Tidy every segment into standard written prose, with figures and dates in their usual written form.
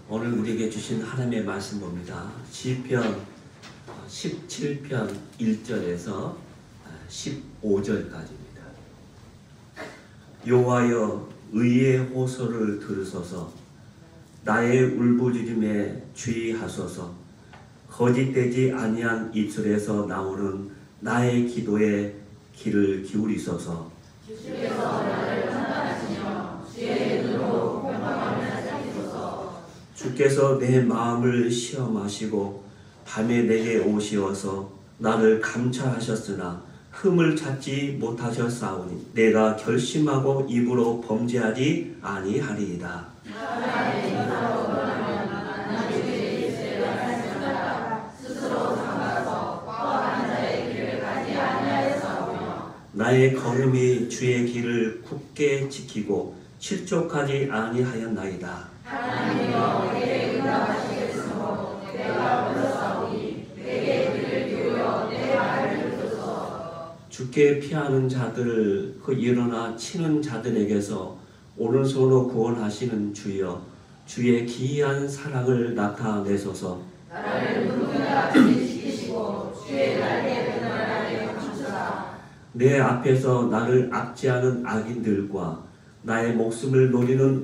오늘 우리에게 주신 하나님의 말씀 봅니다. 시편 17편 1절에서 15절까지입니다. 여호와여 의의 호소를 들으소서. 나의 울부짖음에 주의하소서. 거짓되지 아니한 입술에서 나오는 나의 기도에 귀를 기울이소서. 주께서 나를 판단하시며 주의 눈으로 평강함을 살피소서. 주께서 내 마음을 시험하시고 밤에 내게 오시어서 나를 감찰하셨으나 흠을 찾지 못하셨사오니 내가 결심하고 입으로 범죄하지 아니하리이다. 나의 걸음이 주의 길을 굳게 지키고 실족하지 아니하였나이다. 하나님이여 내게 응답하시겠으므로 내가 불렀사오니 내게 귀를 기울여 내 말을 들으소서. 주께 피하는 자들을 일어나 치는 자들에게서 오른손으로 구원하시는 주여, 주의 기이한 사랑을 나타내소서. 나를 눈물과 진시키시고 주의 날개 그늘 아래 감추사. 내 앞에서 나를 압제하는 악인들과 나의 목숨을 노리는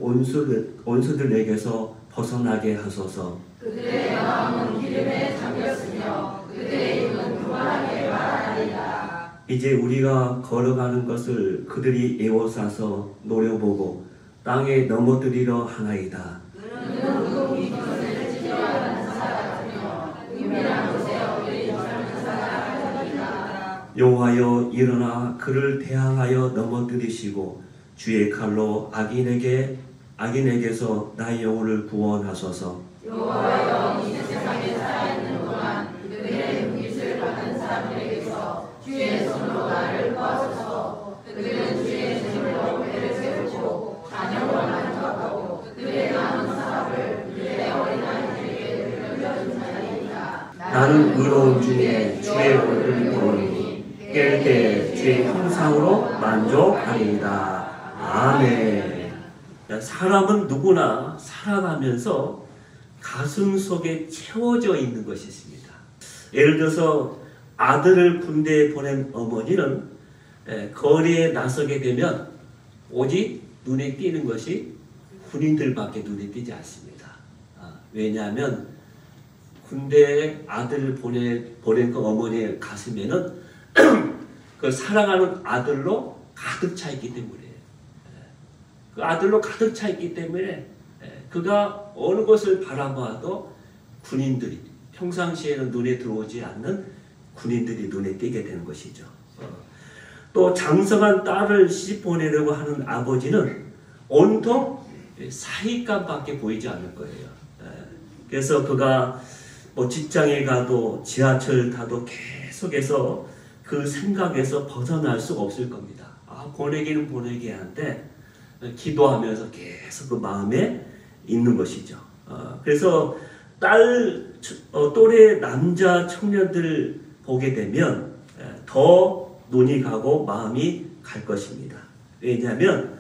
온수들에게서 벗어나게 하소서. 그들의 마음은 기름에 잠겼으며 그들의 입은 교만하게 말하리이다. 이제 우리가 걸어가는 것을 그들이 에워싸서 노려보고 땅에 넘어뜨리려 하나이다. 그는 우동이 것을 지켜하는 사 같으며 은밀한 곳에 어울리지 않는 사 같으리이다. 여호와여 일어나 그를 대항하여 넘어뜨리시고 주의 칼로 악인에게서 나의 영혼을 구원하소서. 여호와여 이 세상에 살아있는 동안 그들의 눈빛을 받은 사람들에게서 주의 손으로 나를 구하소서. 그들은 주의 제물로 배를 세우고 자녀로 만족하고 그들의 남은 사업을 그들의 어린아이들에게 돌려준 자리이다. 나는 의로운 중에 주의 얼굴을 보리니 깰 때 주의 형상으로 만족하리이다. 아멘. 사람은 누구나 살아가면서 가슴 속에 채워져 있는 것이 있습니다. 예를 들어서 아들을 군대에 보낸 어머니는 거리에 나서게 되면 오직 눈에 띄는 것이 군인들밖에 눈에 띄지 않습니다. 왜냐하면 군대에 아들을 보낸 그 어머니의 가슴에는 그 사랑하는 아들로 가득 차 있기 때문에, 그 아들로 가득 차 있기 때문에 그가 어느 것을 바라봐도 군인들이, 평상시에는 눈에 들어오지 않는 군인들이 눈에 띄게 되는 것이죠. 또 장성한 딸을 시집 보내려고 하는 아버지는 온통 사익감밖에 보이지 않을 거예요. 그래서 그가 직장에 가도 지하철 타도 계속해서 그 생각에서 벗어날 수가 없을 겁니다. 보내기는 보내게 한데 기도하면서 계속 그 마음에 있는 것이죠. 그래서 또래 남자 청년들 보게 되면 더 눈이 가고 마음이 갈 것입니다. 왜냐하면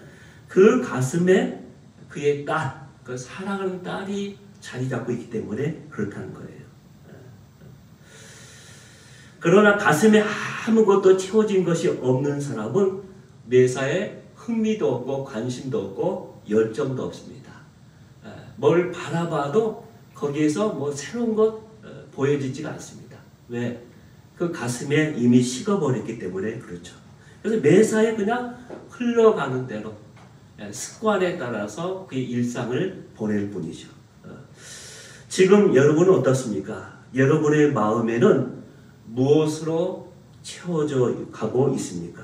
그 가슴에 그의 딸, 그 사랑하는 딸이 자리 잡고 있기 때문에 그렇다는 거예요. 그러나 가슴에 아무것도 채워진 것이 없는 사람은 매사에 흥미도 없고 관심도 없고 열정도 없습니다. 뭘 바라봐도 거기에서 새로운 것 보여지지가 않습니다. 왜? 그 가슴에 이미 식어버렸기 때문에 그렇죠. 그래서 매사에 그냥 흘러가는 대로 습관에 따라서 그의 일상을 보낼 뿐이죠. 지금 여러분은 어떻습니까? 여러분의 마음에는 무엇으로 채워져 가고 있습니까?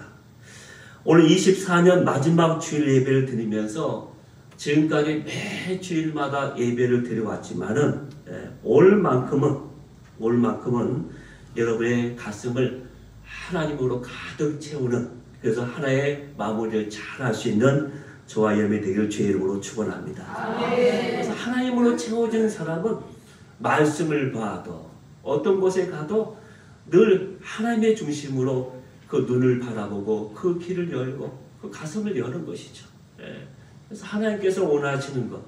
오늘 24년 마지막 주일 예배를 드리면서 지금까지 매 주일마다 예배를 드려왔지만은 올만큼은 여러분의 가슴을 하나님으로 가득 채우는, 그래서 하나의 마무리를 잘 할 수 있는 저와 여러분이 되기를 주의 이름으로 축원합니다. 그래서 하나님으로 채워진 사람은 말씀을 봐도 어떤 곳에 가도 늘 하나님의 중심으로 그 눈을 바라보고 그 길을 열고 그 가슴을 여는 것이죠. 그래서 하나님께서 원하시는 것,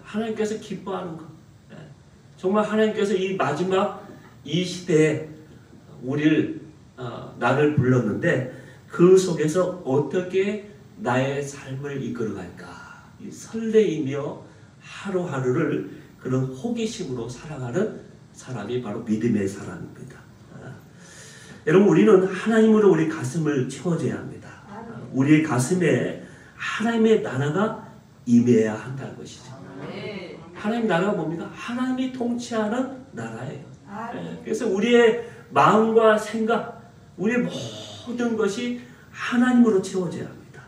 하나님께서 기뻐하는 것. 정말 하나님께서 이 마지막 이 시대에 우리를 나를 불렀는데 그 속에서 어떻게 나의 삶을 이끌어갈까? 이 설레이며 하루하루를 그런 호기심으로 살아가는 사람이 바로 믿음의 사람입니다. 여러분, 우리는 하나님으로 우리 가슴을 채워줘야 합니다. 우리의 가슴에 하나님의 나라가 임해야 한다는 것이죠. 하나님 나라가 뭡니까? 하나님이 통치하는 나라예요. 그래서 우리의 마음과 생각, 우리의 모든 것이 하나님으로 채워져야 합니다.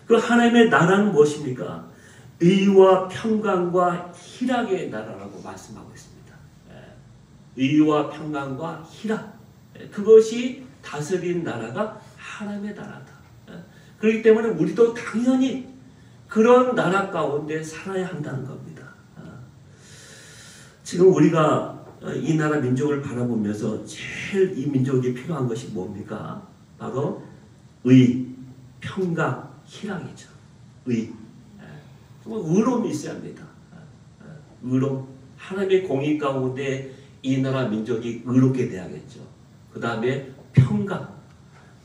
그 하나님의 나라는 무엇입니까? 의와 평강과 희락의 나라라고 말씀하고 있습니다. 의와 평강과 희락, 그것이 다스린 나라가 하나님의 나라다. 그렇기 때문에 우리도 당연히 그런 나라 가운데 살아야 한다는 겁니다. 지금 우리가 이 나라 민족을 바라보면서 제일 이 민족이 필요한 것이 뭡니까? 바로 의, 평강, 희락이죠. 의. 의로움이 있어야 합니다. 의로움. 하나님의 공의 가운데 이 나라 민족이 의롭게 돼야겠죠. 그 다음에 평강.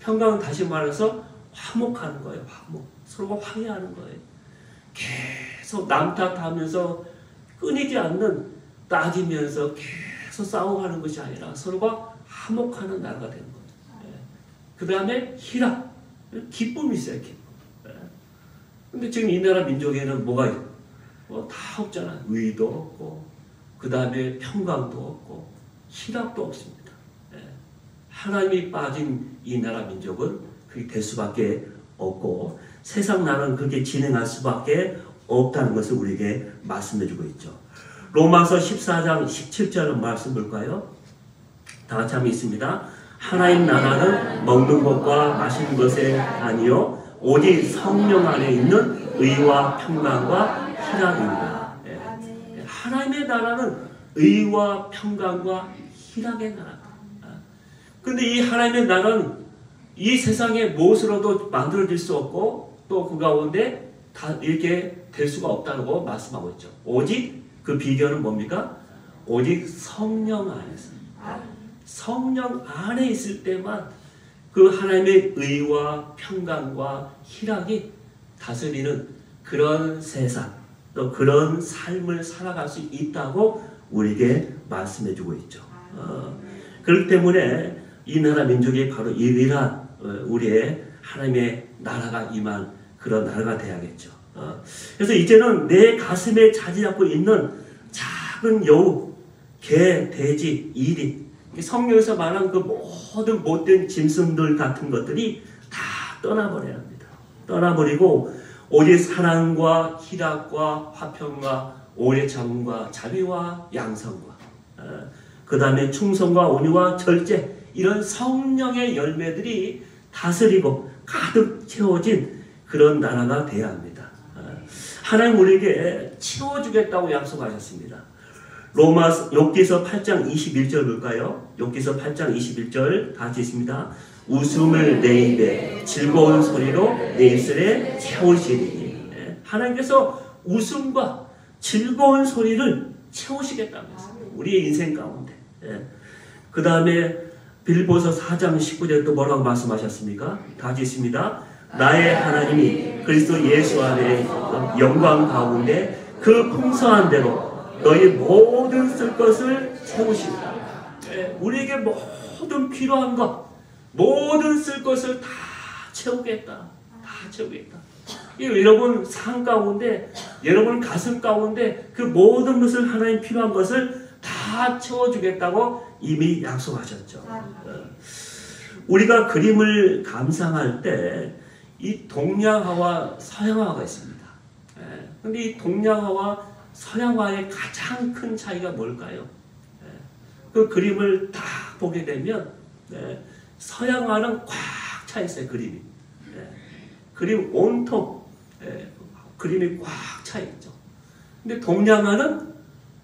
평강은 다시 말해서 화목하는 거예요. 화목. 서로가 화해하는 거예요. 계속 남 탓하면서 끊이지 않는 따지면서 계속 싸워가는 것이 아니라 서로가 화목하는 나라가 되는 거죠. 그 다음에 희락. 기쁨이 있어요. 기쁨. 근데 지금 이 나라 민족에는 뭐가 있어요? 다 없잖아요. 의도 없고, 그 다음에 평강도 없고, 희락도 없습니다. 하나님이 빠진 이 나라 민족은 그렇게 될 수밖에 없고, 세상 나라는 그렇게 진행할 수밖에 없다는 것을 우리에게 말씀해주고 있죠. 로마서 14장 17절 말씀 볼까요? 다 같이 한번 있습니다. 하나님 나라는 먹는 것과 마시는 것에 아니요 오직 성령 안에 있는 의와 평강과 희락입니다. 하나님의 나라는 의와 평강과 희락의 나라다. 그런데 이 하나님의 나라는 이 세상에 무엇으로도 만들어질 수 없고 또 그 가운데 다 이렇게 될 수가 없다고 말씀하고 있죠. 오직 그 비결은 뭡니까? 오직 성령 안에서. 성령 안에 있을 때만 그 하나님의 의와 평강과 희락이 다스리는 그런 세상, 또 그런 삶을 살아갈 수 있다고 우리에게 말씀해주고 있죠. 그렇기 때문에 이 나라 민족이 바로 유일한 우리의 하나님의 나라가 임한 그런 나라가 돼야겠죠. 그래서 이제는 내 가슴에 자리 잡고 있는 작은 여우, 개, 돼지, 이리, 성경에서 말한 그 모든 못된 짐승들 같은 것들이 다 떠나버려야 합니다. 떠나버리고 오직 사랑과 희락과 화평과 오래 참음과 자비와 양성과 그 다음에 충성과 온유와 절제, 이런 성령의 열매들이 다스리고 가득 채워진 그런 나라가 돼야 합니다. 하나님 우리에게 채워주겠다고 약속하셨습니다. 욥기서 8장 21절 볼까요? 욥기서 8장 21절 다 같이 있습니다. 웃음을 내 입에 즐거운 소리로 내 입술에 채우시리니. 하나님께서 웃음과 즐거운 소리를 채우시겠다면서 우리의 인생 가운데. 그 다음에 빌보서 4장 19절 또 뭐라고 말씀하셨습니까? 다 같이 있습니다. 나의 하나님이 그리스도 예수 안에 영광 가운데 그 풍성한 대로 너희 모든 쓸 것을 채우신다. 우리에게 모든 필요한 것, 모든 쓸 것을 다 채우겠다. 다 채우겠다. 여러분 삶 가운데, 여러분 가슴 가운데 그 모든 것을 하나님 필요한 것을 다 채워주겠다고 이미 약속하셨죠. 우리가 그림을 감상할 때 이 동양화와 서양화가 있습니다. 그런데 이 동양화와 서양화의 가장 큰 차이가 뭘까요? 그 그림을 딱 보게 되면 서양화는 꽉 차 있어요. 그림이. 그림 온통 그림이 꽉 차 있죠. 근데 동양화는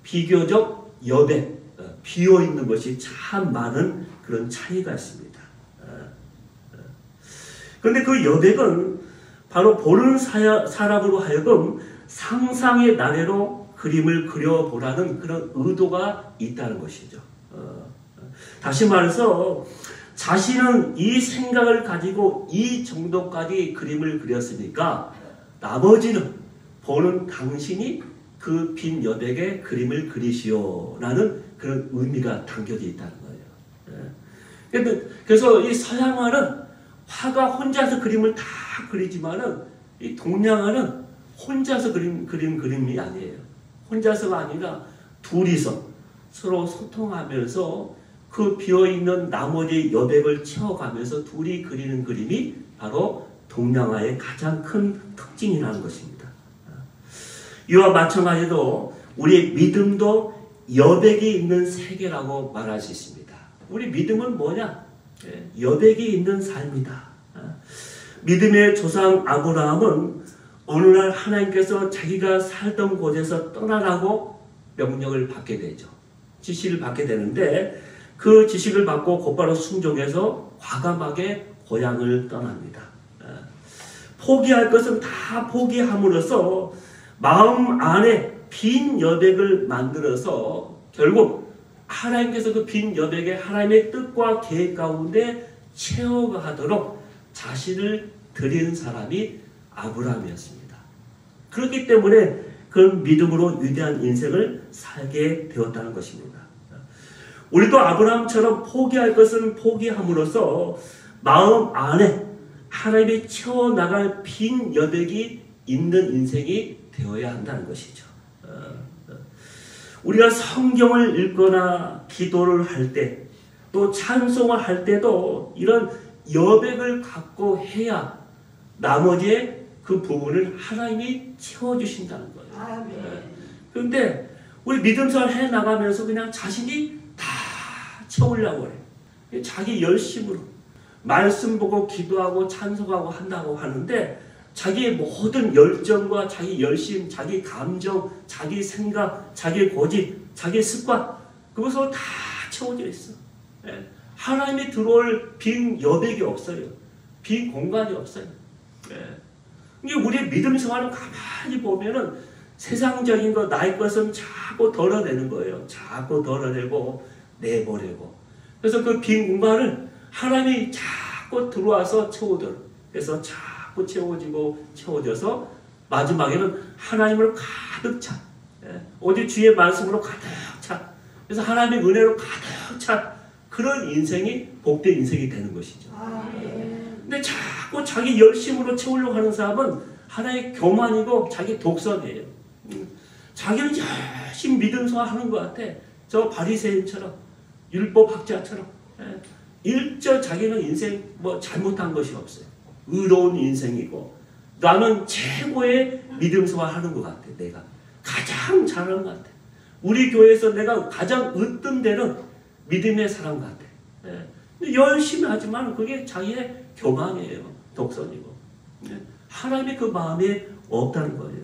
비교적 여백, 비어 있는 것이 참 많은 그런 차이가 있습니다. 그런데 그 여백은 바로 보는 사람으로 하여금 상상의 나래로 그림을 그려보라는 그런 의도가 있다는 것이죠. 다시 말해서 자신은 이 생각을 가지고 이 정도까지 그림을 그렸으니까 나머지는 보는 당신이 그 빈 여백에 그림을 그리시오라는 그런 의미가 담겨져 있다는 거예요. 그래서 이 서양화는 화가 혼자서 그림을 다 그리지만은 이 동양화는 혼자서 그림이 아니에요. 혼자서가 아니라 둘이서 서로 소통하면서 그 비어있는 나머지 여백을 채워가면서 둘이 그리는 그림이 바로 동양화의 가장 큰 특징이라는 것입니다. 이와 마찬가지로 우리의 믿음도 여백이 있는 세계라고 말할 수 있습니다. 우리 믿음은 뭐냐? 여백이 있는 삶이다. 믿음의 조상 아브라함은 어느 날 하나님께서 자기가 살던 곳에서 떠나라고 명령을 받게 되죠. 지시를 받게 되는데 그 지식을 받고 곧바로 순종해서 과감하게 고향을 떠납니다. 포기할 것은 다 포기함으로써 마음 안에 빈 여백을 만들어서 결국 하나님께서 그 빈 여백에 하나님의 뜻과 계획 가운데 채워가도록 자신을 드리는 사람이 아브라함이었습니다. 그렇기 때문에 그 믿음으로 위대한 인생을 살게 되었다는 것입니다. 우리도 아브라함처럼 포기할 것은 포기함으로써 마음 안에 하나님이 채워나갈 빈 여백이 있는 인생이 되어야 한다는 것이죠. 우리가 성경을 읽거나 기도를 할 때 또 찬송을 할 때도 이런 여백을 갖고 해야 나머지의 그 부분을 하나님이 채워주신다는 거예요. 그런데 우리 믿음생활 해나가면서 그냥 자신이 다 채우려고 해요. 자기 열심으로 말씀 보고 기도하고 찬송하고 한다고 하는데 자기의 모든 열정과 자기 열심, 자기 감정, 자기 생각, 자기 고집, 자기 습관 그것으로 다 채워져 있어. 하나님이 들어올 빈 여백이 없어요. 빈 공간이 없어요. 이게 우리의 믿음 생활을 가만히 보면은 세상적인 거, 나의 것은 자꾸 덜어내는 거예요. 자꾸 덜어내고 내보내고. 그래서 그 빈 공간을 하나님이 자꾸 들어와서 채워들어. 그래서 자꾸 채워져서 마지막에는 하나님을 가득 차. 오직 주의 말씀으로 가득 차. 그래서 하나님의 은혜로 가득 차. 그런 인생이 복된 인생이 되는 것이죠. 근데 자꾸 자기 열심으로 채우려고 하는 사람은 하나의 교만이고 자기 독선이에요. 자기는 열심히 믿음 생활하는 것 같아. 저 바리새인처럼 율법학자처럼 일절 자기는 인생 뭐 잘못한 것이 없어요. 의로운 인생이고 나는 최고의 믿음 생활하는 것 같아. 내가 가장 잘하는 것 같아. 우리 교회에서 내가 가장 으뜸되는 믿음의 사람 같아. 열심히 하지만 그게 자기의 교만이에요. 독선이고. 하나님의 그 마음에 없다는 거예요.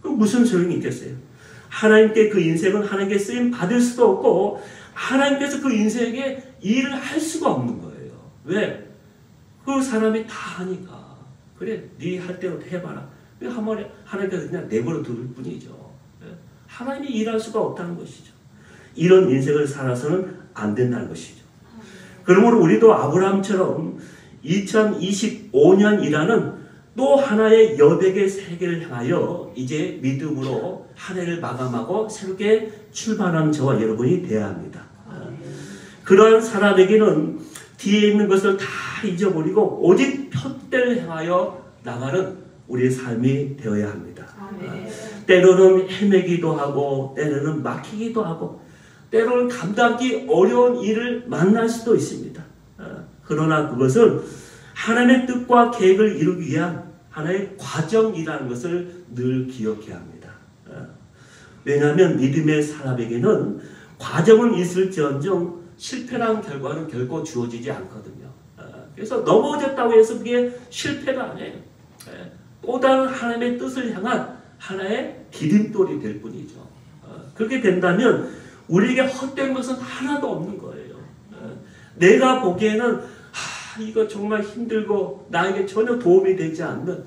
그럼 무슨 소용이 있겠어요? 하나님께 그 인생은 하나님께 쓰임 받을 수도 없고 하나님께서 그 인생에 일을 할 수가 없는 거예요. 왜? 그 사람이 다 하니까. 그래, 네 할 대로 해봐라. 하나님께서 그냥 내버려 둘 뿐이죠. 하나님이 일할 수가 없다는 것이죠. 이런 인생을 살아서는 안 된다는 것이죠. 그러므로 우리도 아브라함처럼 2025년이라는 또 하나의 여백의 세계를 향하여 이제 믿음으로 한 해를 마감하고 새롭게 출발하는 저와 여러분이 되어야 합니다. 그러한 사람에게는 뒤에 있는 것을 다 잊어버리고 오직 표대를 향하여 나가는 우리의 삶이 되어야 합니다. 때로는 헤매기도 하고 때로는 막히기도 하고 때로는 감당하기 어려운 일을 만날 수도 있습니다. 그러나 그것은 하나님의 뜻과 계획을 이루기 위한 하나의 과정이라는 것을 늘 기억해야 합니다. 왜냐하면 믿음의 사람에게는 과정은 있을지언정 실패란 결과는 결코 주어지지 않거든요. 그래서 넘어졌다고 해서 그게 실패가 아니에요. 또 다른 하나님의 뜻을 향한 하나의 디딤돌이 될 뿐이죠. 그렇게 된다면 우리에게 헛된 것은 하나도 없는 거예요. 내가 보기에는 이거 정말 힘들고 나에게 전혀 도움이 되지 않는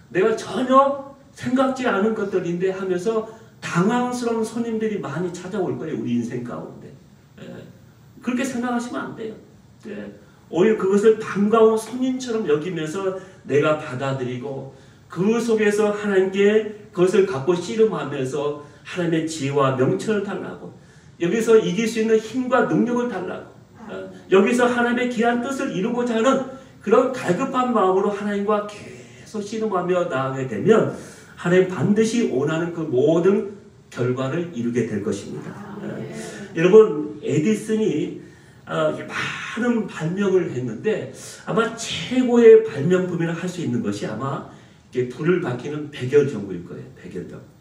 내가 전혀 생각지 않은 것들인데 하면서 당황스러운 손님들이 많이 찾아올 거예요. 우리 인생 가운데. 그렇게 생각하시면 안 돼요. 오히려 그것을 반가운 손님처럼 여기면서 내가 받아들이고 그 속에서 하나님께 그것을 갖고 씨름하면서 하나님의 지혜와 명철을 달라고, 여기서 이길 수 있는 힘과 능력을 달라고, 여기서 하나님의 귀한 뜻을 이루고자 하는 그런 갈급한 마음으로 하나님과 계속 씨름하며 나아가게 되면 하나님 반드시 원하는 그 모든 결과를 이루게 될 것입니다. 여러분, 에디슨이 많은 발명을 했는데 아마 최고의 발명품이라 할 수 있는 것이 아마 불을 밝히는 백열전구일 거예요.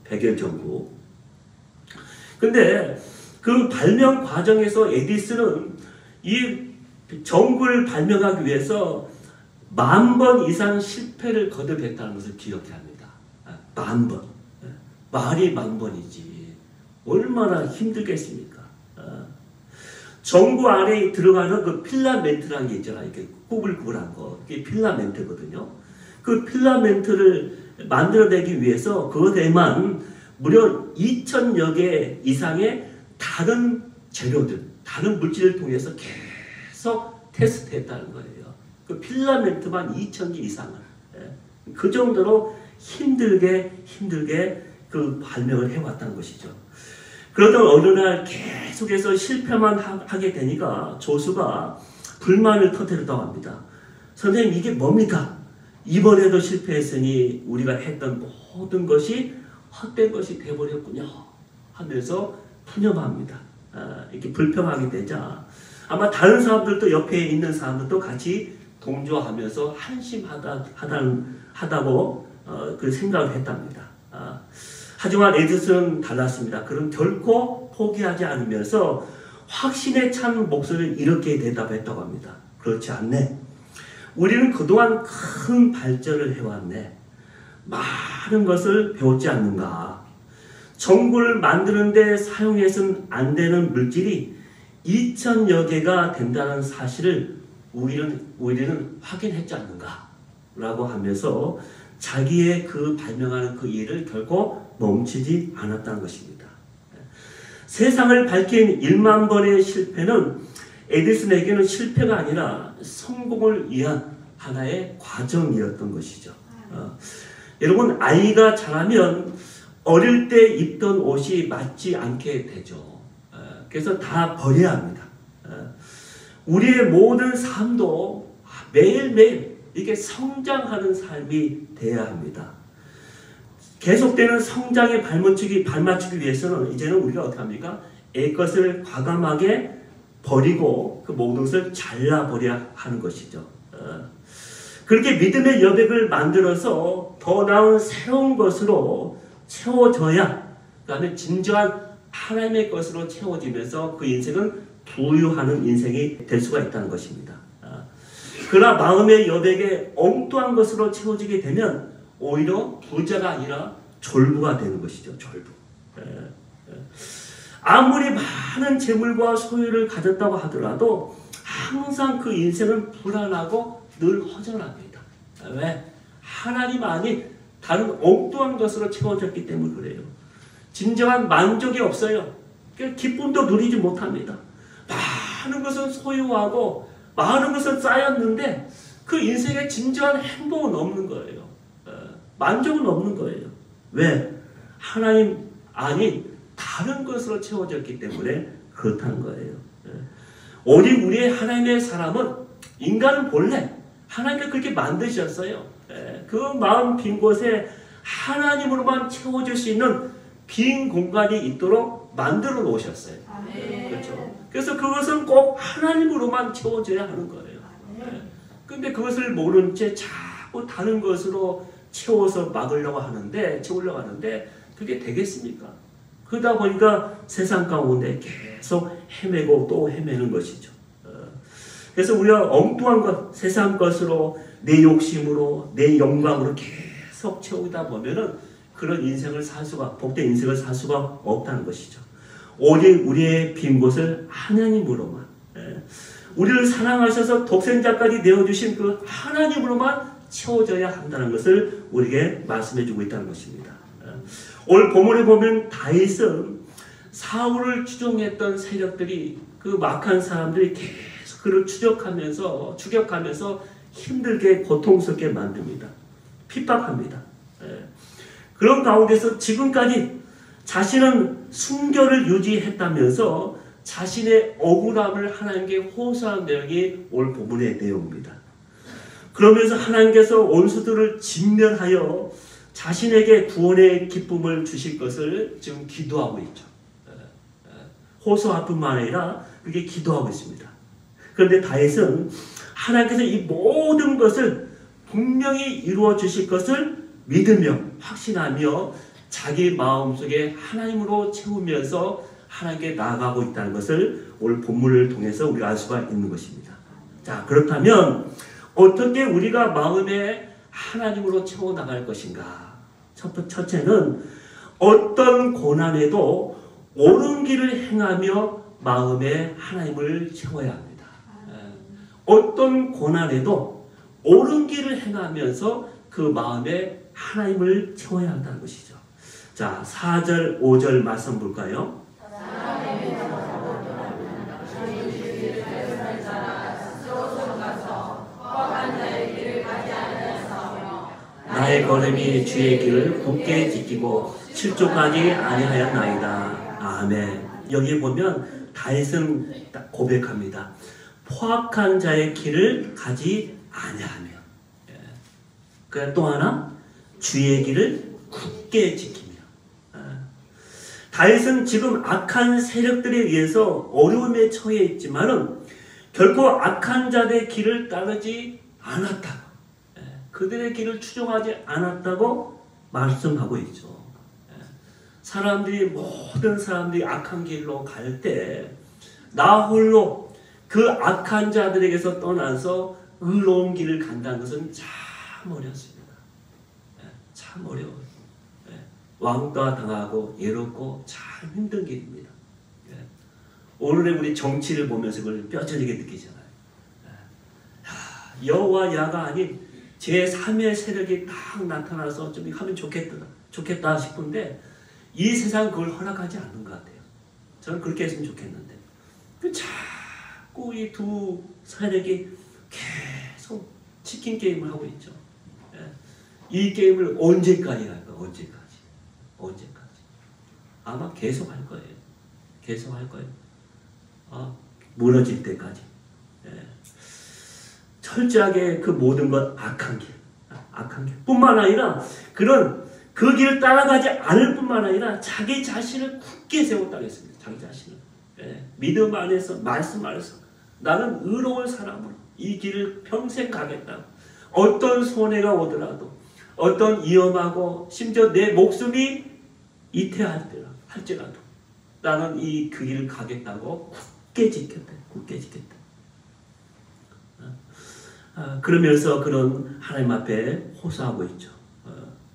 백열전구. 근데 그 발명 과정에서 에디슨은 이 전구를 발명하기 위해서 10,000번 이상 실패를 거듭했다는 것을 기억해야 합니다. 10,000번. 말이 10,000번이지. 얼마나 힘들겠습니까? 전구 안에 들어가는 그 필라멘트라는 게 있잖아요. 이렇게 꾸불꾸불한 거. 그게 필라멘트거든요. 그 필라멘트를 만들어내기 위해서 그것에만 무려 2,000여 개 이상의 다른 재료들, 다른 물질을 통해서 계속 테스트했다는 거예요. 그 필라멘트만 2,000개 이상을. 그 정도로 힘들게 그 발명을 해왔다는 것이죠. 그러던 어느 날 계속해서 실패만 하게 되니까 조수가 불만을 터뜨렸다고 합니다. 선생님, 이게 뭡니까? 이번에도 실패했으니 우리가 했던 모든 것이 헛된 것이 되어버렸군요 하면서 푸념합니다. 이렇게 불평하게 되자 아마 다른 사람들도 옆에 있는 사람들도 같이 동조하면서 한심하다고 그 생각을 했답니다. 하지만 에디슨은 달랐습니다. 그럼 결코 포기하지 않으면서 확신에 찬 목소리를 이렇게 대답했다고 합니다. 그렇지 않네. 우리는 그동안 큰 발전을 해왔네. 많은 것을 배웠지 않는가. 전구를 만드는데 사용해서는 안 되는 물질이 2,000여 개가 된다는 사실을 우리는 확인했지 않는가 라고 하면서 자기의 그 발명하는 그 일을 결코 멈추지 않았다는 것입니다. 세상을 밝힌 10,000번의 실패는 에디슨에게는 실패가 아니라 성공을 위한 하나의 과정이었던 것이죠. 여러분, 아이가 자라면 어릴 때 입던 옷이 맞지 않게 되죠. 그래서 다 버려야 합니다. 우리의 모든 삶도 매일매일 이렇게 성장하는 삶이 돼야 합니다. 계속되는 성장에 발맞추기 위해서는 이제는 우리가 어떻게 합니까? 애것을 과감하게 버리고 그 모든 것을 잘라버려야 하는 것이죠. 그렇게 믿음의 여백을 만들어서 더 나은 새로운 것으로 채워져야, 그 다음에 진정한 하나님의 것으로 채워지면서 그 인생은 부유하는 인생이 될 수가 있다는 것입니다. 그러나 마음의 여백에 엉뚱한 것으로 채워지게 되면 오히려 부자가 아니라 졸부가 되는 것이죠. 졸부. 아무리 많은 재물과 소유를 가졌다고 하더라도 항상 그 인생은 불안하고 늘 허전합니다. 왜? 하나님 아닌 다른 엉뚱한 것으로 채워졌기 때문에 그래요. 진정한 만족이 없어요. 기쁨도 누리지 못합니다. 많은 것은 소유하고 많은 것은 쌓였는데 그 인생에 진정한 행복은 없는 거예요. 만족은 없는 거예요. 왜? 하나님 아닌 다른 것으로 채워졌기 때문에 그렇다는 거예요. 오직 우리의 하나님의 사람은, 인간은 본래 하나님이 그렇게 만드셨어요. 그 마음 빈 곳에 하나님으로만 채워질 수 있는 빈 공간이 있도록 만들어 놓으셨어요. 그렇죠? 그래서 그것은 꼭 하나님으로만 채워져야 하는 거예요. 근데 그것을 모른 채 자꾸 다른 것으로 채우려고 하는데 그게 되겠습니까? 그러다 보니까 세상 가운데 계속 헤매고 또 헤매는 것이죠. 그래서 우리가 엉뚱한 것, 세상 것으로, 내 욕심으로, 내 영광으로 계속 채우다 보면은 그런 인생을 복된 인생을 살 수가 없다는 것이죠. 오직 우리의 빈 곳을 하나님으로만, 우리를 사랑하셔서 독생자까지 내어주신 그 하나님으로만 채워져야 한다는 것을 우리에게 말씀해 주고 있다는 것입니다. 오늘 본문에 보면 다윗은 사울을 추종했던 세력들이 그 막한 사람들이 계속 그를 추격하면서 힘들게 고통스럽게 만듭니다. 핍박합니다. 그런 가운데서 지금까지 자신은 순결을 유지했다면서 자신의 억울함을 하나님께 호소한 내용이 오늘 본문의 내용입니다. 그러면서 하나님께서 원수들을 진멸하여 자신에게 구원의 기쁨을 주실 것을 지금 기도하고 있죠. 호소할 뿐만 아니라 그게 기도하고 있습니다. 그런데 다윗은 하나님께서 이 모든 것을 분명히 이루어 주실 것을 믿으며 확신하며 자기 마음속에 하나님으로 채우면서 하나님께 나아가고 있다는 것을 오늘 본문을 통해서 우리가 알 수가 있는 것입니다. 자, 그렇다면 어떻게 우리가 마음에 하나님으로 채워나갈 것인가? 첫째는 어떤 고난에도 옳은 길을 행하며 마음에 하나님을 채워야 합니다. 어떤 고난에도 옳은 길을 행하면서 그 마음에 하나님을 채워야 한다는 것이죠. 자, 4절, 5절 말씀 볼까요? 나의 걸음이 주의 길을 굳게 지키고 실족하지 아니하였나이다. 아멘. 여기 보면 다윗은 고백합니다. 포악한 자의 길을 가지 아니하며. 그 또 하나 주의 길을 굳게 지키며. 다윗은 지금 악한 세력들에 의해서 어려움에 처해 있지만은 결코 악한 자들의 길을 따르지 않았다. 그들의 길을 추종하지 않았다고 말씀하고 있죠. 모든 사람들이 악한 길로 갈 때 나 홀로 그 악한 자들에게서 떠나서 의로운 길을 간다는 것은 참 어렵습니다. 참 어려워요. 왕따 당하고 외롭고 참 힘든 길입니다. 오늘의 우리 정치를 보면서 그걸 뼈저리게 느끼잖아요. 여와 야가 아닌 제3의 세력이 딱 나타나서 좀 하면 좋겠다 싶은데 이 세상 그걸 허락하지 않는 것 같아요. 저는 그렇게 했으면 좋겠는데 자꾸 이 두 세력이 계속 치킨 게임을 하고 있죠. 이 게임을 언제까지 할까? 언제까지? 아마 계속 할 거예요. 계속 할 거예요. 무너질 때까지. 철저하게 그 모든 것 악한 길 뿐만 아니라 그 길을 따라가지 않을 뿐만 아니라 자기 자신을 굳게 세웠다고 했습니다. 자기 자신을. 믿음 안에서, 말씀 안에서 나는 의로운 사람으로 이 길을 평생 가겠다. 어떤 손해가 오더라도 어떤 위험하고 심지어 내 목숨이 이태할지라도 나는 그 길을 가겠다고 굳게 지켰다. 그러면서 그런 하나님 앞에 호소하고 있죠.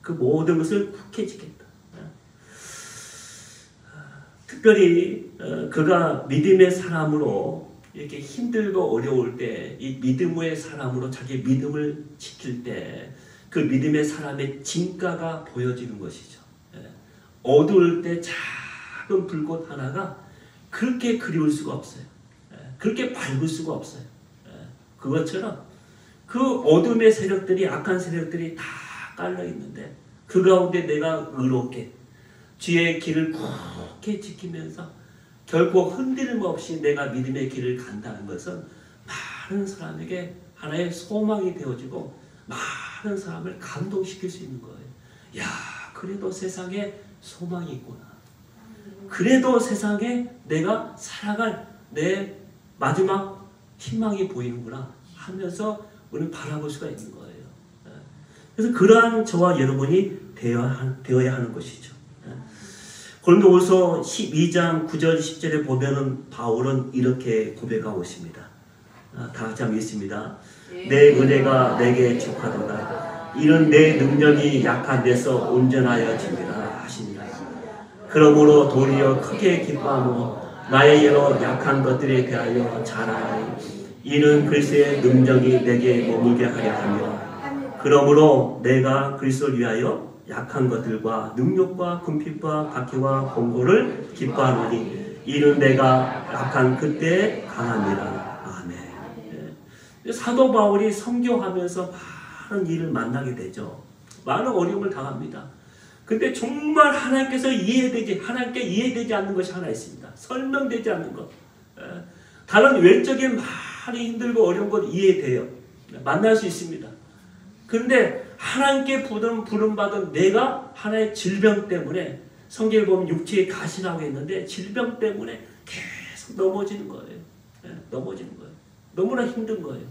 그 모든 것을 굳게 지켰다. 특별히 그가 믿음의 사람으로 이렇게 힘들고 어려울 때 이 믿음의 사람으로 자기 믿음을 지킬 때 그 믿음의 사람의 진가가 보여지는 것이죠. 어두울 때 작은 불꽃 하나가 그렇게 그리울 수가 없어요. 그렇게 밝을 수가 없어요. 그것처럼 그 어둠의 세력들이, 악한 세력들이 다 깔려 있는데 그 가운데 내가 의롭게 주의 길을 굳게 지키면서 결코 흔들림 없이 내가 믿음의 길을 간다는 것은 많은 사람에게 하나의 소망이 되어지고 많은 사람을 감동시킬 수 있는 거예요. 야, 그래도 세상에 소망이 있구나. 그래도 세상에 내가 살아갈 내 마지막 희망이 보이는구나 하면서 우리는 바라볼 수가 있는 거예요. 그래서 그러한 저와 여러분이 되어야 하는 것이죠. 고린도후서 12장 9절 10절에 보면은 바울은 이렇게 고백하고 있습니다. 다 같이 한번 읽습니다. 내 은혜가 내게 족하도다. 이는 내 능력이 약한 데서 온전하여집니다 하시니라. 그러므로 도리어 크게 기뻐하며 나의 여러 약한 것들에 대하여 자랑하니 이는 그리스도의 능력이 내게 머물게 하려 하며 그러므로 내가 그리스도를 위하여 약한 것들과 능력과 궁핍과 박해와 공고를 기뻐하노니 이는 내가 약한 그때 강함이라. 아멘. 예. 사도 바울이 선교하면서 많은 일을 만나게 되죠. 많은 어려움을 당합니다. 근데 정말 하나님께 이해되지 않는 것이 하나 있습니다. 설명되지 않는 것. 다른 외적인 많이 힘들고 어려운 것 이해돼요. 만날 수 있습니다. 그런데 하나님께 부름받은 내가 하나의 질병 때문에, 성경에 보면 육체의 가시라고 했는데 질병 때문에 계속 넘어지는 거예요. 넘어지는 거예요. 너무나 힘든 거예요.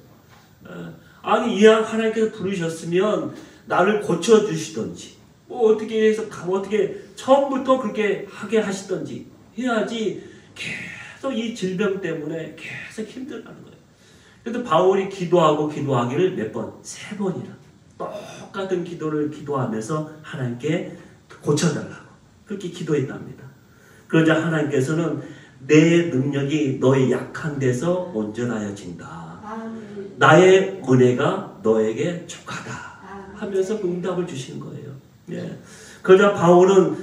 아니 이왕 하나님께서 부르셨으면 나를 고쳐주시던지 어떻게 해서 어떻게 처음부터 그렇게 하게 하시던지 해야지. 계속 이 질병 때문에 계속 힘들어하는 거예요. 그래도 바울이 기도하기를 몇 번? 3번이나 똑같은 기도를 기도하면서 하나님께 고쳐달라고 그렇게 기도했답니다. 그러자 하나님께서는 내 능력이 너의 약한 데서 온전하여진다. 나의 은혜가 너에게 족하다 하면서 응답을 주신 거예요. 예. 그러자 바울은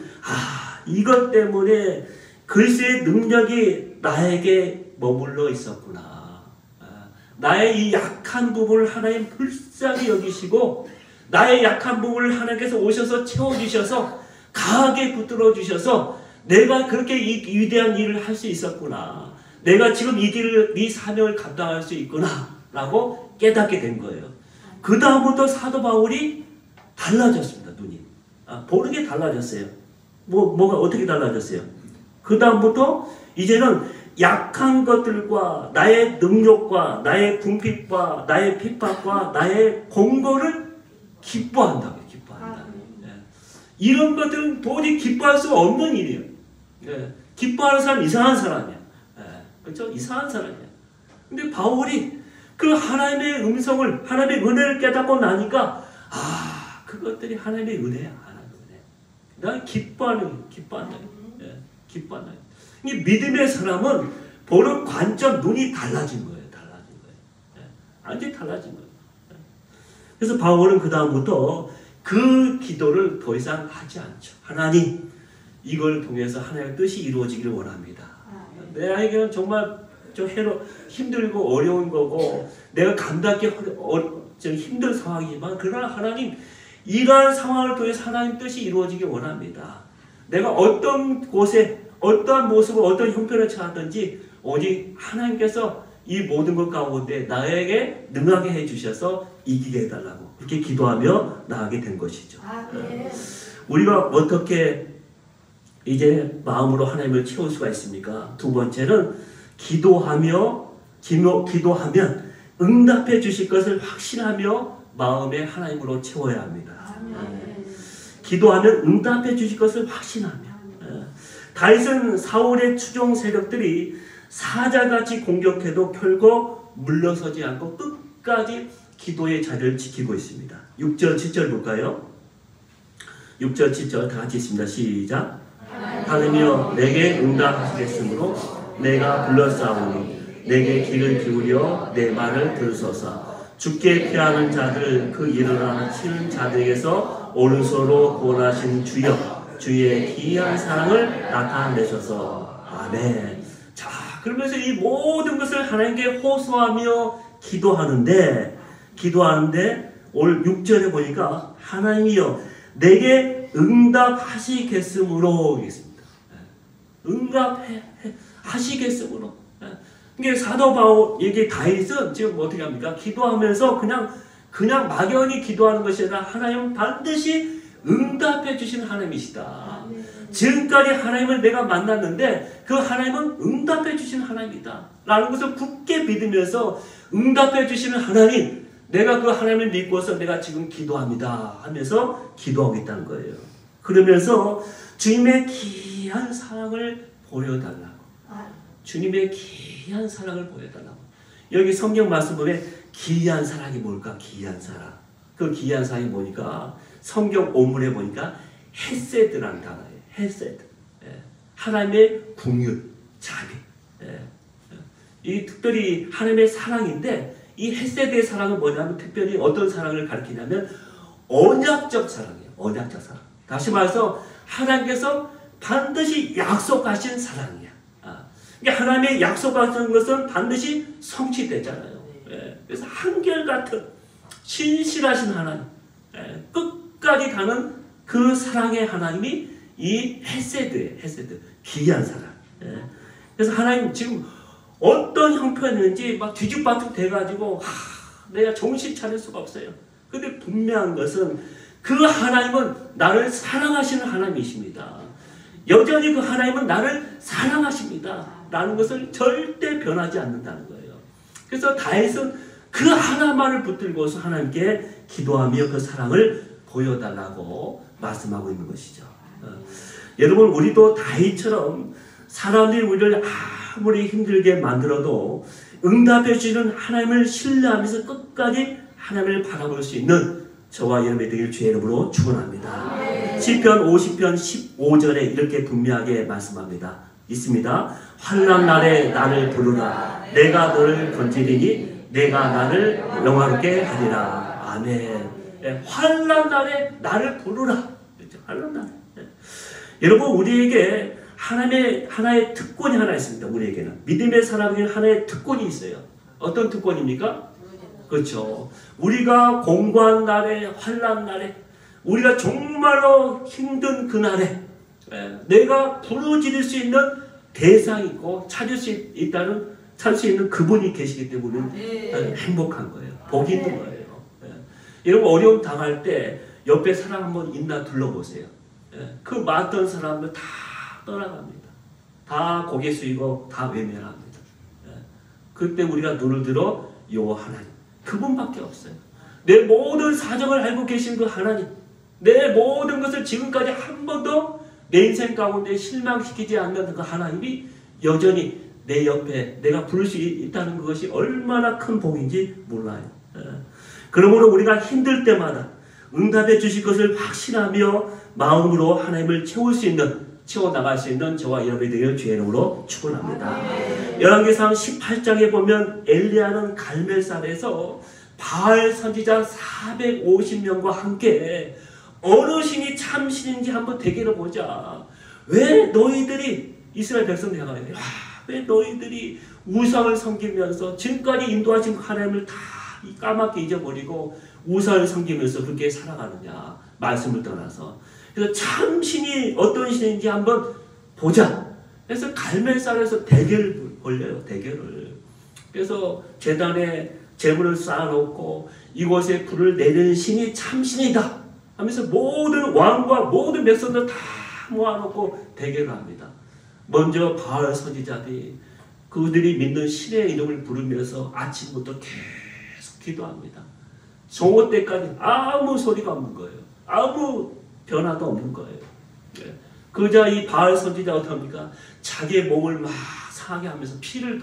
이것 때문에 그리스도의 능력이 나에게 머물러 있었구나. 나의 이 약한 부분을 하나님 불쌍히 여기시고 나의 약한 부분을 하나님께서 오셔서 채워주셔서 강하게 붙들어 주셔서 내가 그렇게 이 위대한 일을 할 수 있었구나. 내가 지금 이 사명을 감당할 수 있구나 라고 깨닫게 된 거예요. 그 다음부터 사도 바울이 달라졌습니다. 눈이 보는 게 달라졌어요. 뭐가 어떻게 달라졌어요? 그 다음부터 이제는 약한 것들과 나의 능력과 나의 궁핍과 나의 핍박과 나의 공고를 기뻐한다고. 이런 것들은 도저히 기뻐할 수 없는 일이에요. 기뻐하는 사람 이상한 사람이야. 그렇죠? 이상한 사람이야. 근데 바울이 그 하나님의 음성을, 하나님의 은혜를 깨닫고 나니까 그것들이 하나님의 은혜야. 하나님의 은혜. 난 기뻐한다. 이 믿음의 사람은 보는 관점, 눈이 달라진 거예요. 완전히 달라진 거예요. 그래서 바울은 그 다음부터 그 기도를 더 이상 하지 않죠. 하나님, 이걸 통해서 하나님의 뜻이 이루어지기를 원합니다. 내에게는 정말 좀 힘들고 어려운 거고 내가 감당하기 힘든 상황이지만 그러나 하나님, 이러한 상황을 통해서 하나님 뜻이 이루어지기 원합니다. 내가 어떤 곳에 어떠한 모습을 어떤 형편을 처하든지 오직 하나님께서 이 모든 것 가운데 나에게 능하게 해주셔서 이기게 해달라고 그렇게 기도하며 나아가게 된 것이죠. 네. 우리가 어떻게 이제 마음으로 하나님을 채울 수가 있습니까? 두 번째는 기도하면 응답해 주실 것을 확신하며 마음에 하나님으로 채워야 합니다. 기도하면 응답해 주실 것을 확신하며. 다윗은 사울의 추종 세력들이 사자같이 공격해도 결국 물러서지 않고 끝까지 기도의 자리를 지키고 있습니다. 6절 7절 볼까요? 6절 7절 다 같이 있습니다. 시작. 하나님이여 내게 응답하시겠으므로 내가 불렀사오니 내게 귀를 기울여 내 말을 들으소서. 주께 피하는 자들 그 일어나 치는 자들에게서 오른손으로 구원하신 주여 주의 기이한 사랑을 나타내셔서. 아멘. 자, 그러면서 이 모든 것을 하나님께 호소하며 기도하는데 오늘 6절에 보니까 하나님이여 내게 응답하시겠으므로 있습니다. 응답하시겠으므로. 이게 사도 바울, 이게 다윗은 지금 어떻게 합니까? 기도하면서 그냥 막연히 기도하는 것이 아니라 하나님은 반드시 응답해 주시는 하나님이시다. 지금까지 하나님을 내가 만났는데 그 하나님은 응답해 주시는 하나님이다 라는 것을 굳게 믿으면서 응답해 주시는 하나님, 내가 그 하나님을 믿고서 내가 지금 기도합니다 하면서 기도하고 있다는 거예요. 그러면서 주님의 귀한 사랑을 보여달라고. 주님의 귀한 사랑을 보여달라고. 여기 성경 말씀 보면 귀한 사랑이 뭘까? 귀한 사랑. 그 귀한 사랑이 뭐니까? 성경 온문에 보니까 헤세드라는 단어예요. 헤세드. 하나님의 긍휼, 자비. 이 특별히 하나님의 사랑인데 이 헷세드의 사랑은 뭐냐면 특별히 어떤 사랑을 가리키냐면 언약적 사랑이에요. 언약적 사랑. 다시 말해서 하나님께서 반드시 약속하신 사랑이야. 그러니까 하나님의 약속하신 것은 반드시 성취되잖아요. 그래서 한결같은 신실하신 하나님, 끝까지 가는 그 사랑의 하나님이 이 헷세드예요. 헷세드, 귀한 사랑. 그래서 하나님 지금 어떤 형편인지 막 뒤죽박죽 돼가지고 내가 정신 차릴 수가 없어요. 근데 분명한 것은 그 하나님은 나를 사랑하시는 하나님이십니다. 여전히 그 하나님은 나를 사랑하십니다. 라는 것을 절대 변하지 않는다는 거예요. 그래서 다윗은 그 하나만을 붙들고서 하나님께 기도하며 그 사랑을 보여달라고 말씀하고 있는 것이죠. 여러분, 우리도 다윗처럼 사람들이 우리를 아무리 힘들게 만들어도 응답해 주시는 하나님을 신뢰하면서 끝까지 하나님을 바라볼 수 있는 저와 여러분이 되길 주의 이름으로 축원합니다. 시편 50편 15절에 이렇게 분명하게 말씀합니다. 있습니다. 환난 날에 나를 부르라. 내가 너를 건지리니 내가 나를 영화롭게 하리라. 아멘. 환난 날에 나를 부르라. 환난 날에. 여러분, 우리에게 하나의 특권이 하나 있습니다. 우리에게는 믿음의 사람에게는 하나의 특권이 있어요. 어떤 특권입니까? 그렇죠. 우리가 공고한 날에, 환난 날에, 우리가 정말로 힘든 그날에 내가 부르짖을 수 있는 대상이 있고 찾을 수 있는 그분이 계시기 때문에 행복한 거예요. 복이 있는 거예요. 여러분, 어려움 당할 때 옆에 사람 한번 있나 둘러보세요. 그 많던 사람들 다 떠나갑니다. 다 고개 숙이고 다 외면합니다. 그때 우리가 눈을 들어 여호와 하나님, 그분밖에 없어요. 내 모든 사정을 알고 계신 그 하나님, 내 모든 것을 지금까지 한 번도 내 인생 가운데 실망시키지 않는 그 하나님이 여전히 내 옆에 내가 부를 수 있다는 것이 얼마나 큰 복인지 몰라요. 그러므로 우리가 힘들 때마다 응답해 주실 것을 확신하며 마음으로 하나님을 채워나갈 수 있는 저와 여러분이 되길 주의 이름으로 축원합니다. 열왕기상 18장에 보면 엘리야는 갈멜산에서 바알 선지자 450명과 함께 어느 신이 참 신인지 한번 대결해 보자. 왜 너희들이 이스라엘 백성들이 왜 너희들이 우상을 섬기면서 지금까지 인도하신 하나님을 다 까맣게 잊어버리고 우상을 섬기면서 그렇게 살아가느냐. 말씀을 떠나서. 그래서 참 신이 어떤 신인지 한번 보자. 그래서 갈멜산에서 대결을 벌려요. 대결을. 그래서 제단에 제물을 쌓아놓고 이곳에 불을 내리는 신이 참 신이다 하면서 모든 왕과 모든 백성들 다 모아놓고 대결을 합니다. 먼저 바알 선지자들이 그들이 믿는 신의 이름을 부르면서 아침부터 계속 기도합니다. 정오 때까지 아무 소리가 없는 거예요. 아무 변화도 없는 거예요. 그자 이 바알 선지자가 어떻게 합니까? 자기의 몸을 막 상하게 하면서 피를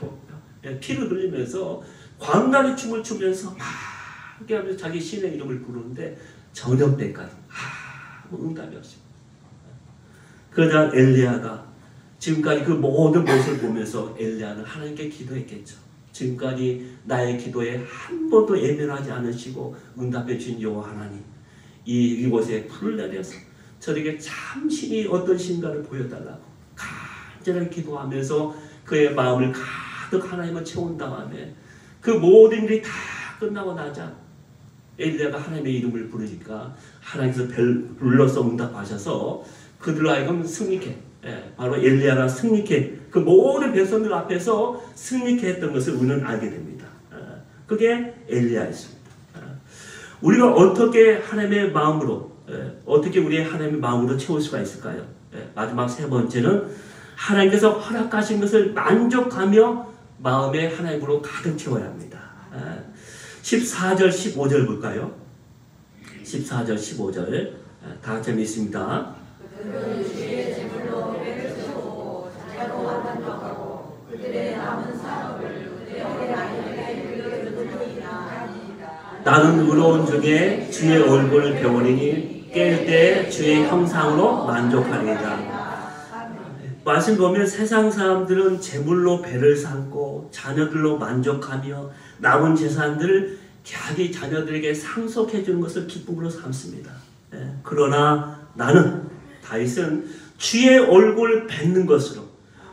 흘리면서 광란의 춤을 추면서 막 이렇게 하면서 자기 신의 이름을 부르는데 저녁 때까지 아무 응답이 없습니다. 그러자 엘리야가 지금까지 그 모든 모습을 보면서 엘리야는 하나님께 기도했겠죠. 지금까지 나의 기도에 한 번도 예면하지 않으시고 응답해 주신 여호와 하나님, 이곳에 불을 내려서 저에게 참 신이 어떤 신가를 보여달라고 간절하게 기도하면서 그의 마음을 가득 하나님을 채운 다음에 그 모든 일이 다 끝나고 나자 엘리야가 하나님의 이름을 부르니까 하나님께서 불러서 응답하셔서 그들로 하여금 승리케, 바로 엘리야가 승리케, 그 모든 백성들 앞에서 승리케 했던 것을 우리는 알게 됩니다. 그게 엘리야였습니다. 우리가 어떻게 하나님의 마음으로, 어떻게 우리의 하나님의 마음으로 채울 수가 있을까요? 마지막 세 번째는 하나님께서 허락하신 것을 만족하며 마음에 하나님으로 가득 채워야 합니다. 14절 15절 볼까요? 14절 15절 다 같이 읽습니다. 그들은 주의 제물로 배를 채우고 자녀로 만족하고 그들의 남은 사업을 그들의 아이에게 물려주느니라. 나는 의로운 중에 주의 얼굴을 배우리니 깰 때 주의 형상으로 만족하리이다. 말씀 보면 세상 사람들은 재물로 배를 삼고 자녀들로 만족하며 남은 재산들을 자기 자녀들에게 상속해 주는 것을 기쁨으로 삼습니다. 그러나 나는 다윗은 주의 얼굴 뵙는 것으로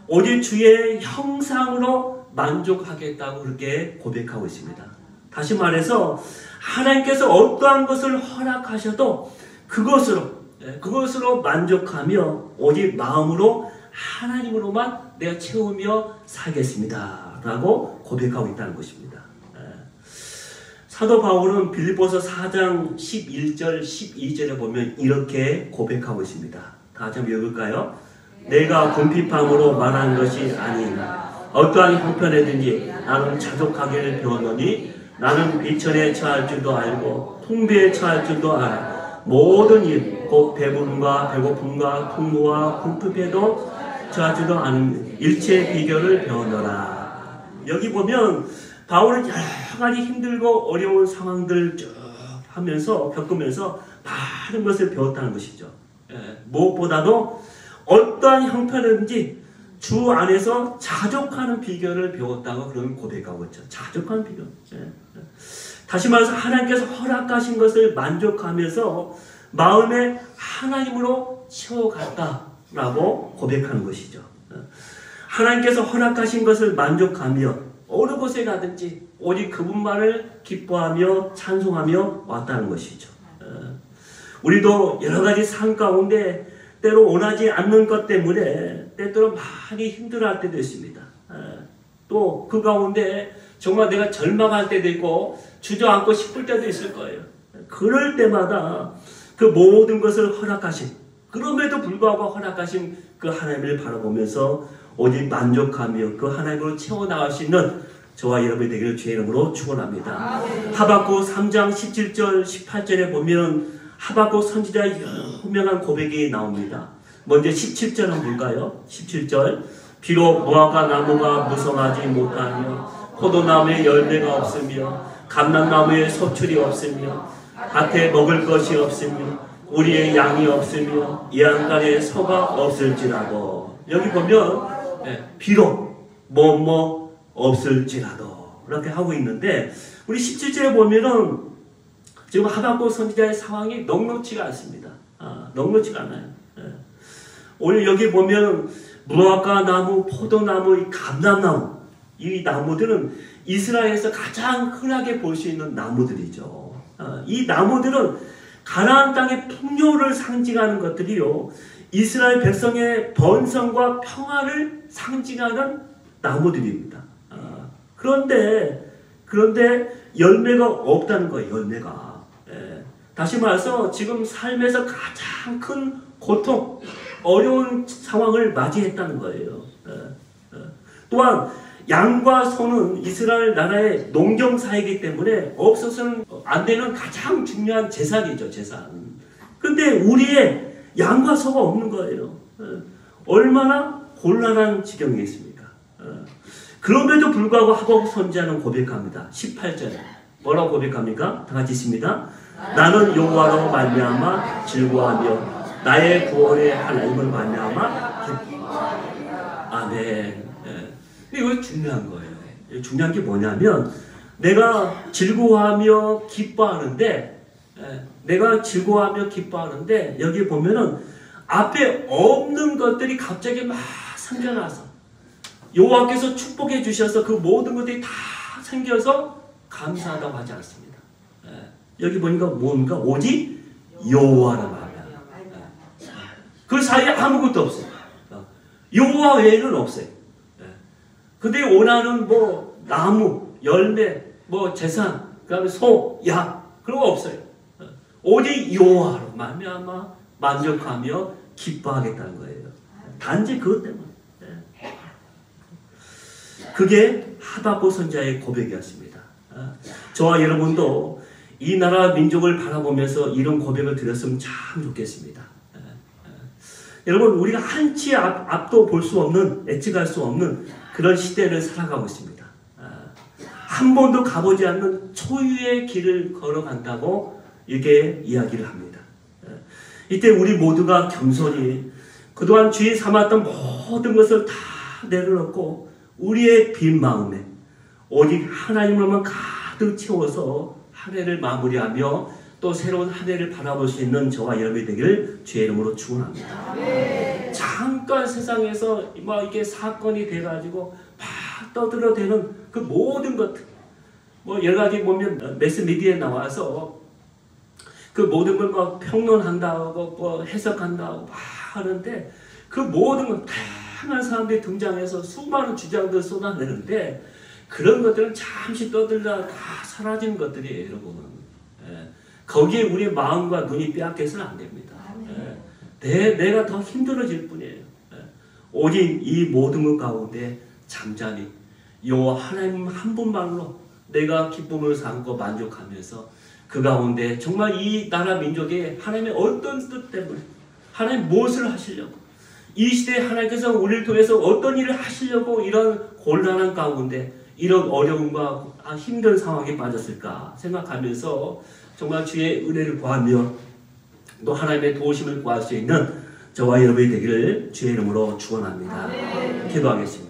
오직 주의 형상으로 만족하겠다고 그렇게 고백하고 있습니다. 다시 말해서 하나님께서 어떠한 것을 허락하셔도 그것으로 만족하며 오직 마음으로 하나님으로만 내가 채우며 살겠습니다 라고 고백하고 있다는 것입니다. 사도 바울은 빌립보서 4장 11절 12절에 보면 이렇게 고백하고 있습니다. 다 같이 한번 읽을까요? 내가 궁핍함으로 말하는 것이 아니라 어떠한 형편에든지 나는 자족하기를 배웠노니 나는 비천에 처할 줄도 알고 풍비에 처할 줄도 알아 모든 일 곧 배부름과 배고픔과 풍부와 궁핍에도 처할 줄도 아는 일체의 비결을 배우노라. 여기 보면 바울은 여러 가지 힘들고 어려운 상황들을 쭉 하면서 겪으면서 많은 것을 배웠다는 것이죠. 무엇보다도 어떠한 형편이든지 주 안에서 자족하는 비결을 배웠다고 그런 고백하고 있죠. 자족하는 비결. 다시 말해서 하나님께서 허락하신 것을 만족하면서 마음에 하나님으로 채워갔다라고 고백하는 것이죠. 하나님께서 허락하신 것을 만족하며 어느 곳에 가든지 오직 그분만을 기뻐하며 찬송하며 왔다는 것이죠. 우리도 여러 가지 삶 가운데 때로 원하지 않는 것 때문에 때때로 많이 힘들어할 때도 있습니다. 또 그 가운데 정말 내가 절망할 때도 있고 주저앉고 싶을 때도 있을 거예요. 그럴 때마다 그 모든 것을 허락하신, 그럼에도 불구하고 허락하신 그 하나님을 바라보면서 오직 만족하며 그 하나님으로 채워나갈 수 있는 저와 여러분이 되기를 주의 이름으로 축원합니다. 하박국 3장 17절 18절에 보면 하박국 선지자의 유명한 고백이 나옵니다. 먼저 17절 한번 볼까요? 17절 비록 무화과 나무가 무성하지 못하며 포도나무에 열매가 없으며 감람나무에 소출이 없으며 밭에 먹을 것이 없으며 우리의 양이 없으며 예안간에 소가 없을지라도 여기 보면 비록 뭐뭐 없을지라도 이렇게 하고 있는데 우리 17절에 보면은 지금 하박국 선지자의 상황이 넉넉지가 않습니다. 넉넉지가 않아요. 오늘 여기 보면 무화과 나무, 포도나무, 감람나무 이 나무들은 이스라엘에서 가장 흔하게 볼 수 있는 나무들이죠. 이 나무들은 가나안 땅의 풍요를 상징하는 것들이요. 이스라엘 백성의 번성과 평화를 상징하는 나무들입니다. 그런데 열매가 없다는 거예요. 열매가. 다시 말해서 지금 삶에서 가장 큰 고통, 어려운 상황을 맞이했다는 거예요. 또한 양과 소는 이스라엘 나라의 농경사이기 때문에 없어서는 안 되는 가장 중요한 재산이죠. 재산. 근데 우리의 양과 소가 없는 거예요. 얼마나 곤란한 지경이겠습니까? 그럼에도 불구하고 하박국 선지자는 고백합니다. 18절에 뭐라고 고백합니까? 다 같이 있습니다. 나는 여호와로 말미암아 즐거워하며 나의 구원의 하나님을 말미암아 기뻐하리라. 아멘. 이거 중요한 거예요. 중요한 게 뭐냐면 내가 즐거워하며 기뻐하는데 여기 보면은 앞에 없는 것들이 갑자기 막 생겨나서 여호와께서 축복해 주셔서 그 모든 것들이 다 생겨서 감사하다고 하지 않습니다. 여기 보니까 뭔가 오직 여호와라 말이야. 그 사이에 아무것도 없어요. 여호와 외에는 없어요. 근데 원하는 뭐 나무, 열매, 뭐 재산, 그다음에 소, 약 그런 거 없어요. 오직 여호와로 말미암아 만족하며 기뻐하겠다는 거예요. 단지 그것 때문에. 그게 하박국 선지자의 고백이었습니다. 저와 여러분도 이 나라 민족을 바라보면서 이런 고백을 드렸으면 참 좋겠습니다. 여러분 우리가 한치 앞도 볼 수 없는, 예측할 수 없는 그런 시대를 살아가고 있습니다. 한 번도 가보지 않는 초유의 길을 걸어간다고 이렇게 이야기를 합니다. 이때 우리 모두가 겸손히 그동안 주인 삼았던 모든 것을 다 내려놓고 우리의 빈 마음에 오직 하나님으로만 가득 채워서 한 해를 마무리하며 또 새로운 한 해를 바라볼 수 있는 저와 여러분이 되기를 주의 이름으로 축원합니다. 잠깐 세상에서 막 이게 사건이 돼가지고 막 떠들어대는 그 모든 것들, 뭐 여러 가지 보면 매스미디어에 나와서 그 모든 걸 막 평론한다고 뭐 해석한다고 막 하는데 그 모든 건 다양한 사람들이 등장해서 수많은 주장들을 쏟아내는데 그런 것들은 잠시 떠들다가 다 사라지는 것들이에요, 여러분. 예. 거기에 우리의 마음과 눈이 빼앗겨서는 안 됩니다. 예. 내가 더 힘들어질 뿐이에요. 예. 오직 이 모든 것 가운데 잠잠히 요 하나님 한 분만로 내가 기쁨을 삼고 만족하면서 그 가운데 정말 이 나라 민족의 하나님의 어떤 뜻 때문에 하나님 무엇을 하시려고 이 시대에 하나님께서 우리를 통해서 어떤 일을 하시려고 이런 곤란한 가운데 이런 어려움과 힘든 상황에 빠졌을까 생각하면서 정말 주의 은혜를 구하며 또 하나님의 도우심을 구할 수 있는 저와 여러분이 되기를 주의 이름으로 축원합니다. 기도하겠습니다.